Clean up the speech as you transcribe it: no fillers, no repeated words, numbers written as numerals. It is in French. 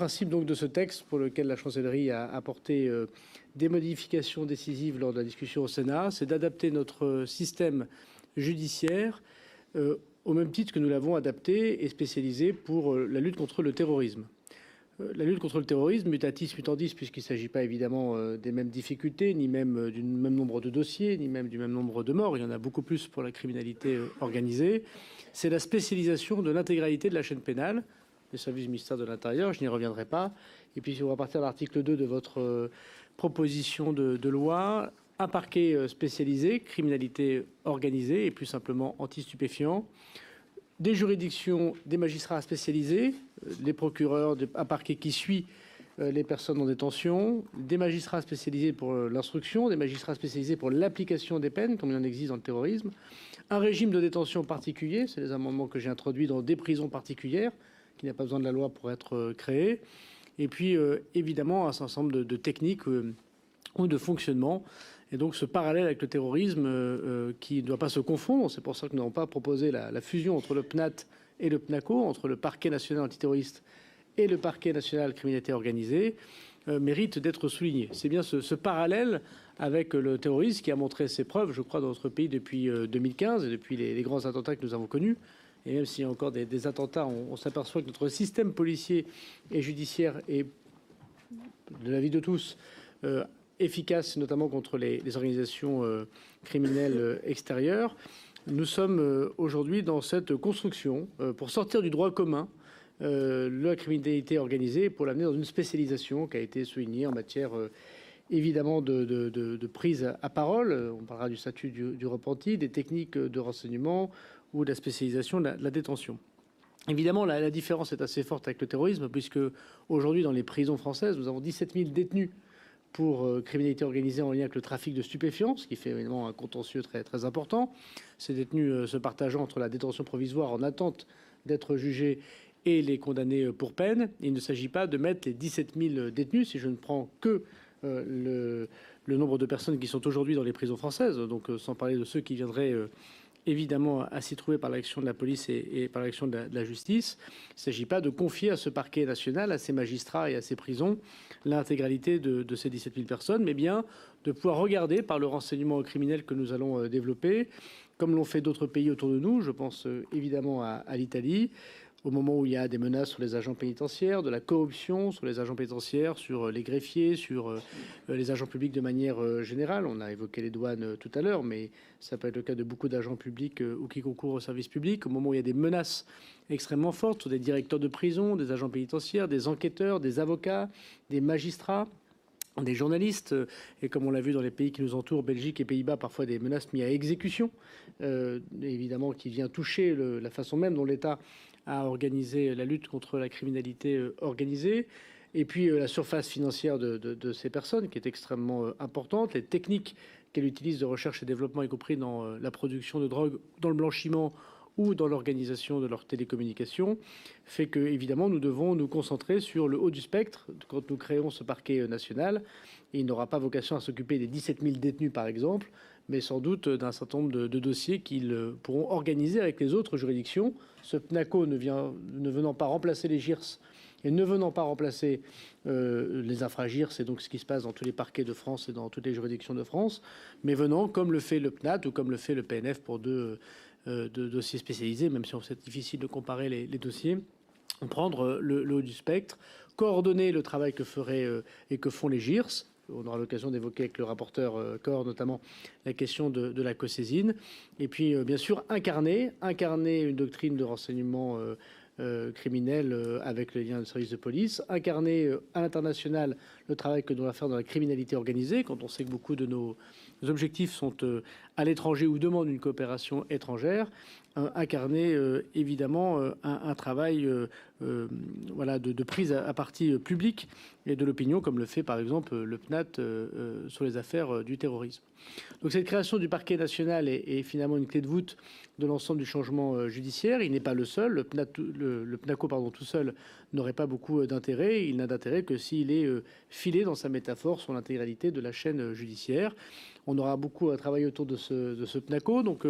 principe donc de ce texte pour lequel la chancellerie a apporté des modifications décisives lors de la discussion au Sénat, c'est d'adapter notre système judiciaire au même titre que nous l'avons adapté et spécialisé pour la lutte contre le terrorisme. La lutte contre le terrorisme, mutatis mutandis, puisqu'il ne s'agit pas évidemment des mêmes difficultés, ni même du même nombre de dossiers, ni même du même nombre de morts. Il y en a beaucoup plus pour la criminalité organisée. C'est la spécialisation de l'intégralité de la chaîne pénale, les services du ministère de l'Intérieur, je n'y reviendrai pas. Et puis, si on va partir de l'article 2 de votre proposition de loi, un parquet spécialisé, criminalité organisée et plus simplement anti-stupéfiants, des juridictions, des magistrats spécialisés, les procureurs, un parquet qui suit les personnes en détention, des magistrats spécialisés pour l'instruction, des magistrats spécialisés pour l'application des peines, comme il en existe dans le terrorisme, un régime de détention particulier, c'est les amendements que j'ai introduits dans des prisons particulières, qui n'a pas besoin de la loi pour être créé, et puis évidemment un certain nombre de techniques ou de fonctionnement. Et donc ce parallèle avec le terrorisme qui ne doit pas se confondre, c'est pour ça que nous n'avons pas proposé la fusion entre le PNAT et le PNACO, entre le parquet national antiterroriste et le parquet national criminalité organisée, mérite d'être souligné. C'est bien ce parallèle avec le terrorisme qui a montré ses preuves, je crois, dans notre pays depuis 2015 et depuis les grands attentats que nous avons connus. Et même s'il y a encore des attentats, on s'aperçoit que notre système policier et judiciaire est, de l'avis de tous, efficace, notamment contre les organisations criminelles extérieures. Nous sommes aujourd'hui dans cette construction pour sortir du droit commun la criminalité organisée, pour l'amener dans une spécialisation qui a été soulignée en matière évidemment de prise à parole. On parlera du statut du repenti, des techniques de renseignement ou de la spécialisation de la détention. Évidemment, la différence est assez forte avec le terrorisme, puisque aujourd'hui, dans les prisons françaises, nous avons 17 000 détenus pour criminalité organisée en lien avec le trafic de stupéfiants, ce qui fait évidemment un contentieux très, très important. Ces détenus se partageant entre la détention provisoire en attente d'être jugés et les condamnés pour peine. Il ne s'agit pas de mettre les 17 000 détenus, si je ne prends que le nombre de personnes qui sont aujourd'hui dans les prisons françaises, donc sans parler de ceux qui viendraient évidemment à s'y trouver par l'action de la police et par l'action de la justice. Il ne s'agit pas de confier à ce parquet national, à ces magistrats et à ces prisons l'intégralité de ces 17 000 personnes, mais bien de pouvoir regarder par le renseignement criminel que nous allons développer, comme l'ont fait d'autres pays autour de nous, je pense évidemment à l'Italie, au moment où il y a des menaces sur les agents pénitentiaires, de la corruption sur les agents pénitentiaires, sur les greffiers, sur les agents publics de manière générale. On a évoqué les douanes tout à l'heure, mais ça peut être le cas de beaucoup d'agents publics ou qui concourent au service public. Au moment où il y a des menaces extrêmement fortes sur des directeurs de prison, des agents pénitentiaires, des enquêteurs, des avocats, des magistrats, des journalistes, et comme on l'a vu dans les pays qui nous entourent, Belgique et Pays-Bas, parfois des menaces mises à exécution, évidemment qui vient toucher la façon même dont l'État a organisé la lutte contre la criminalité organisée, et puis la surface financière de ces personnes qui est extrêmement importante, les techniques qu'elles utilisent de recherche et développement, y compris dans la production de drogue, dans le blanchiment ou dans l'organisation de leurs télécommunications, fait que évidemment nous devons nous concentrer sur le haut du spectre quand nous créons ce parquet national. Et il n'aura pas vocation à s'occuper des 17 000 détenus par exemple, mais sans doute d'un certain nombre de dossiers qu'ils pourront organiser avec les autres juridictions. Ce PNACO ne venant pas remplacer les GIRS et ne venant pas remplacer les infragirs, c'est donc ce qui se passe dans tous les parquets de France et dans toutes les juridictions de France, mais venant comme le fait le PNAT ou comme le fait le PNF pour deux dossiers spécialisés, même si c'est difficile de comparer les dossiers, prendre le haut du spectre, coordonner le travail que feraient et que font les GIRS. On aura l'occasion d'évoquer avec le rapporteur Cor notamment la question de la cosaisine. Et puis bien sûr incarner une doctrine de renseignement criminel avec les liens de services de police, incarner à l'international le travail que nous allons faire dans la criminalité organisée, quand on sait que beaucoup de nos objectifs sont à l'étranger ou demandent une coopération étrangère, incarner évidemment un travail voilà, de prise à partie publique et de l'opinion, comme le fait par exemple le PNAT sur les affaires du terrorisme. Donc cette création du parquet national est finalement une clé de voûte de l'ensemble du changement judiciaire. Il n'est pas le seul. Le PNACO tout seul n'aurait pas beaucoup d'intérêt. Il n'a d'intérêt que s'il est filé dans sa métaphore sur l'intégralité de la chaîne judiciaire. On aura beaucoup à travailler autour de ce PNACO. Donc